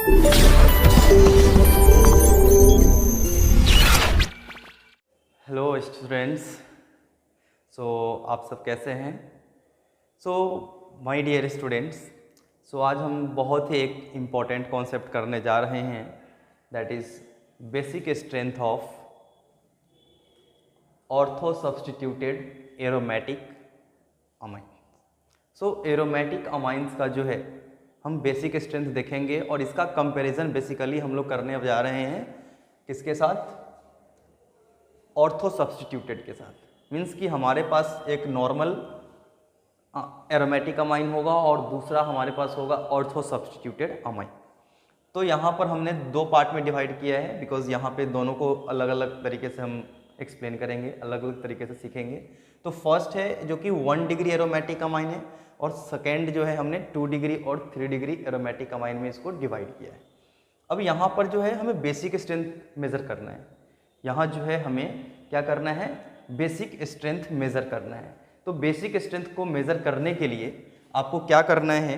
Hello students, आप सब कैसे हैं? माय डियर स्टूडेंट्स, आज हम बहुत ही एक इम्पॉर्टेंट कॉन्सेप्ट करने जा रहे हैं, that is basic strength of ortho substituted aromatic amine. Aromatic amines का जो है हम बेसिक स्ट्रेंथ देखेंगे और इसका कंपैरिजन बेसिकली हम लोग करने जा रहे हैं किसके साथ? ऑर्थो सब्स्टिट्यूटेड के साथ। मीन्स कि हमारे पास एक नॉर्मल एरोमेटिक अमाइन होगा और दूसरा हमारे पास होगा ऑर्थो सब्स्टिट्यूटेड अमाइन। तो यहाँ पर हमने दो पार्ट में डिवाइड किया है, बिकॉज यहाँ पे दोनों को अलग अलग तरीके से हम एक्सप्लेन करेंगे, अलग अलग तरीके से सीखेंगे। तो फर्स्ट है जो कि 1 डिग्री एरोमेटिक अमाइन है, और सेकेंड जो है हमने 2 डिग्री और 3 डिग्री एरोमेटिक अमाइन में इसको डिवाइड किया है। अब यहाँ पर जो है हमें बेसिक स्ट्रेंथ मेज़र करना है। यहाँ जो है हमें क्या करना है? बेसिक स्ट्रेंथ मेज़र करना है। तो बेसिक स्ट्रेंथ को मेज़र करने के लिए आपको क्या करना है?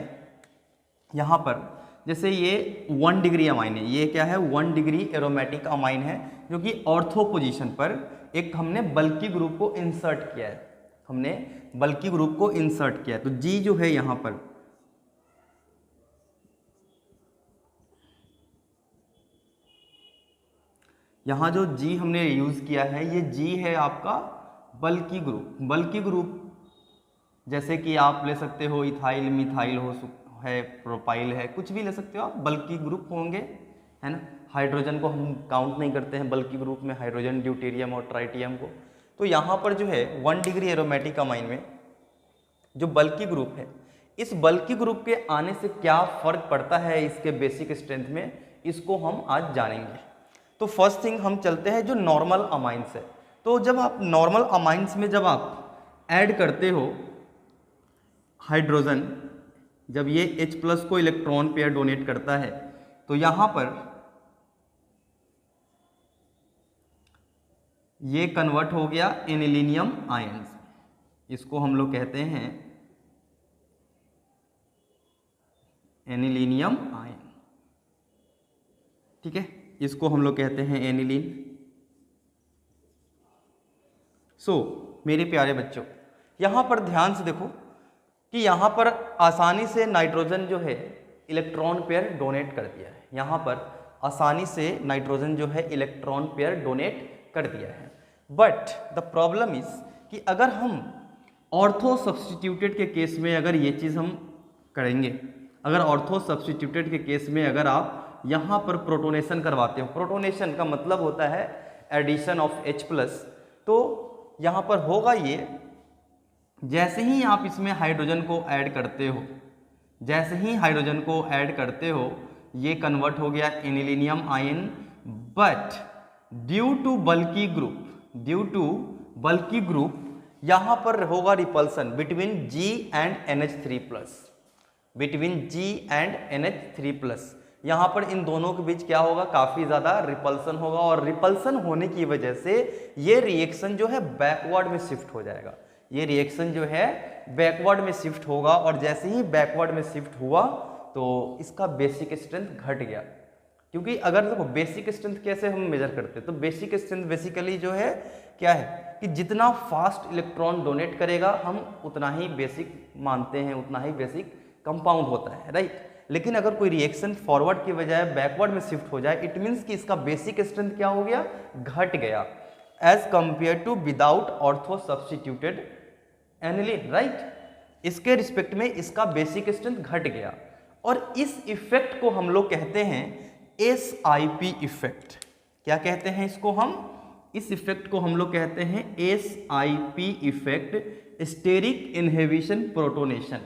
यहाँ पर जैसे ये 1 डिग्री अमाइन है, ये क्या है? 1 डिग्री एरोमेटिक अमाइन है, जो कि ऑर्थो पोजीशन पर एक हमने बल्की ग्रुप को इंसर्ट किया है। हमने बल्की ग्रुप को इंसर्ट किया है। तो जी जो है यहाँ पर, यहाँ जो जी हमने यूज़ किया है, ये जी है आपका बल्की ग्रुप। बल्की ग्रुप जैसे कि आप ले सकते हो इथाइल, मिथाइल है, प्रोपाइल है, कुछ भी ले सकते हो आप, बल्की ग्रुप होंगे, है ना। हाइड्रोजन को हम काउंट नहीं करते हैं बल्की ग्रुप में, हाइड्रोजन, ड्यूटेरियम और ट्राइटियम को। तो यहाँ पर जो है 1 डिग्री एरोमेटिक अमाइन में जो बल्की ग्रुप है, इस बल्की ग्रुप के आने से क्या फ़र्क पड़ता है इसके बेसिक स्ट्रेंथ में, इसको हम आज जानेंगे। तो फर्स्ट थिंग हम चलते हैं जो नॉर्मल अमाइंस है। तो जब आप नॉर्मल अमाइंस में जब आप ऐड करते हो हाइड्रोजन, जब ये H+ को इलेक्ट्रॉन पेयर डोनेट करता है, तो यहाँ पर ये कन्वर्ट हो गया एनिलीनियम आयंस। इसको हम लोग कहते हैं एनिलीनियम आयन, ठीक है, इसको हम लोग कहते हैं एनिलीन। मेरे प्यारे बच्चों, यहाँ पर ध्यान से देखो कि यहाँ पर आसानी से नाइट्रोजन जो है इलेक्ट्रॉन पेयर डोनेट कर दिया है। यहाँ पर आसानी से नाइट्रोजन जो है इलेक्ट्रॉन पेयर डोनेट कर दिया है। बट द प्रॉब्लम इज कि अगर हम ऑर्थो सब्स्टिट्यूटेड के केस में अगर ये चीज़ हम करेंगे, अगर ऑर्थो सब्स्टिट्यूटेड के केस में अगर आप यहाँ पर प्रोटोनेशन करवाते हो, प्रोटोनेशन का मतलब होता है एडिशन ऑफ H+, तो यहाँ पर होगा ये, जैसे ही आप इसमें हाइड्रोजन को ऐड करते हो, जैसे ही हाइड्रोजन को ऐड करते हो, ये कन्वर्ट हो गया anilinium ion. But due to bulky group यहाँ पर होगा repulsion between G and NH3+, between G and NH3+। यहाँ पर इन दोनों के बीच क्या होगा? काफ़ी ज़्यादा रिपल्सन होगा, और रिपल्सन होने की वजह से ये रिएक्शन जो है बैकवर्ड में शिफ्ट हो जाएगा। ये रिएक्शन जो है बैकवर्ड में शिफ्ट होगा, और जैसे ही बैकवर्ड में शिफ्ट हुआ तो इसका बेसिक स्ट्रेंथ घट गया। क्योंकि अगर देखो बेसिक स्ट्रेंथ कैसे हम मेजर करते हैं, तो बेसिक स्ट्रेंथ बेसिकली जो है क्या है कि जितना फास्ट इलेक्ट्रॉन डोनेट करेगा हम उतना ही बेसिक मानते हैं, उतना ही बेसिक कंपाउंड होता है, राइट। लेकिन अगर कोई रिएक्शन फॉरवर्ड की बजाय बैकवर्ड में शिफ्ट हो जाए, इट मीन्स कि इसका बेसिक स्ट्रेंथ क्या हो गया? घट गया, as compare to without ortho substituted aniline, right. इसके रिस्पेक्ट में इसका बेसिक स्ट्रेंथ घट गया, और इस इफेक्ट को हम लोग कहते हैं SIP इफेक्ट। क्या कहते हैं इसको हम? इस इफेक्ट को हम लोग कहते हैं SIP effect, steric inhibition protonation.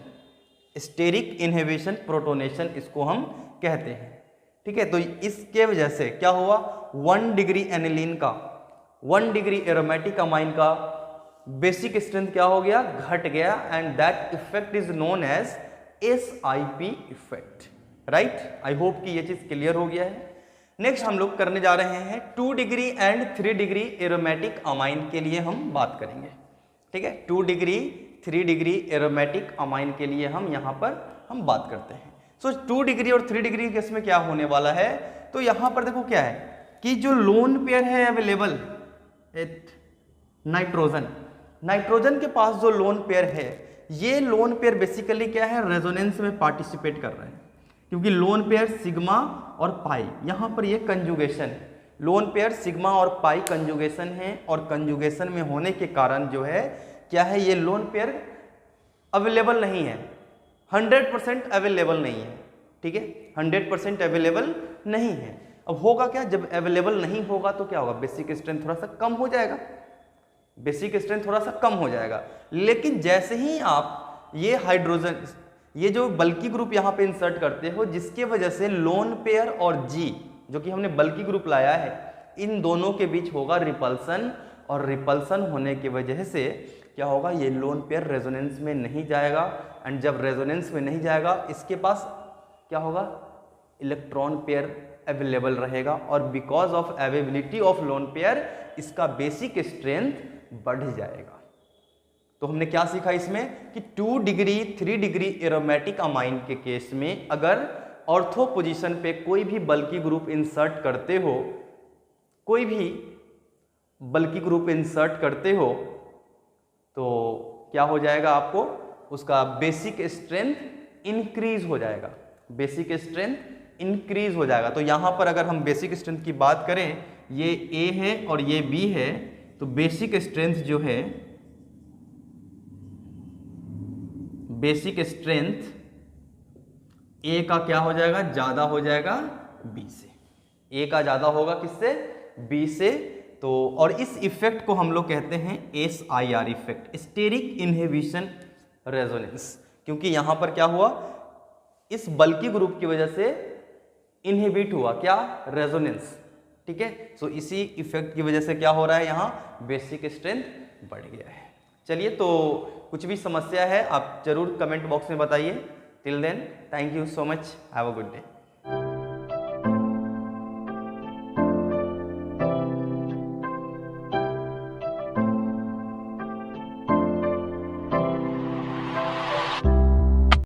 Steric inhibition protonation इसको हम कहते हैं, ठीक है। तो इसके वजह से क्या हुआ? 1 डिग्री एनिलीन का, 1 डिग्री एरोमेटिक अमाइन का बेसिक स्ट्रेंथ क्या हो गया? घट गया, and that effect is known as SIP effect, right. I hope कि ये चीज क्लियर हो गया है। नेक्स्ट हम लोग करने जा रहे हैं 2 degree and 3 degree aromatic amine के लिए हम बात करेंगे, ठीक है। 2 डिग्री 3 डिग्री एरोमेटिक अमाइन के लिए हम यहाँ पर बात करते हैं। सो 2 डिग्री और 3 डिग्री के केस में क्या होने वाला है, तो यहां पर देखो क्या है कि जो लोन पेयर है अवेलेबल नाइट्रोजन, नाइट्रोजन के पास जो लोन पेयर है, ये लोन पेयर बेसिकली क्या है, रेजोनेंस में पार्टिसिपेट कर रहे हैं, क्योंकि लोन पेयर सिग्मा और पाई, यहां पर ये कंजुगेशन है, लोन पेयर सिग्मा और पाई कंजुगेशन है, और कंजुगेशन में होने के कारण जो है क्या है, ये लोन पेयर अवेलेबल नहीं है, 100% अवेलेबल नहीं है, ठीक है, 100% अवेलेबल नहीं है। अब होगा क्या, जब अवेलेबल नहीं होगा तो क्या होगा, बेसिक स्ट्रेंथ थोड़ा सा कम हो जाएगा, बेसिक स्ट्रेंथ थोड़ा सा कम हो जाएगा। लेकिन जैसे ही आप ये हाइड्रोजन, ये जो बल्की ग्रुप यहाँ पे इंसर्ट करते हो, जिसके वजह से लोन पेयर और जी, जो कि हमने बल्की ग्रुप लाया है, इन दोनों के बीच होगा रिपल्सन, और रिपल्सन होने की वजह से क्या होगा, ये लोन पेयर रेजोनेंस में नहीं जाएगा, एंड जब रेजोनेंस में नहीं जाएगा, इसके पास क्या होगा, इलेक्ट्रॉन पेयर अवेलेबल रहेगा, और because of availability of lone pair इसका बेसिक स्ट्रेंथ बढ़ जाएगा। तो हमने क्या सीखा इसमें कि 2 डिग्री 3 डिग्री एरोमेटिक अमाइन के केस में अगर ऑर्थो पोजीशन पे कोई भी बल्की ग्रुप इंसर्ट करते हो, कोई भी बल्की ग्रुप इंसर्ट करते हो, तो क्या हो जाएगा, आपको उसका बेसिक स्ट्रेंथ इंक्रीज हो जाएगा, बेसिक स्ट्रेंथ इंक्रीज हो जाएगा। तो यहां पर अगर हम बेसिक स्ट्रेंथ की बात करें, ये ए है और ये बी है, तो बेसिक स्ट्रेंथ जो है, बेसिक स्ट्रेंथ ए का क्या हो जाएगा, ज्यादा हो जाएगा बी से, ए का ज्यादा होगा किससे, बी से। तो और इस इफेक्ट को हम लोग कहते हैं SIR effect, steric inhibition resonance, क्योंकि यहां पर क्या हुआ, इस बल्की ग्रुप की वजह से इनहिबिट हुआ क्या, रेजोनेंस, ठीक है। सो इसी इफेक्ट की वजह से क्या हो रहा है, यहाँ बेसिक स्ट्रेंथ बढ़ गया है। चलिए, तो कुछ भी समस्या है आप जरूर कमेंट बॉक्स में बताइए। Till then, thank you so much, have a good day.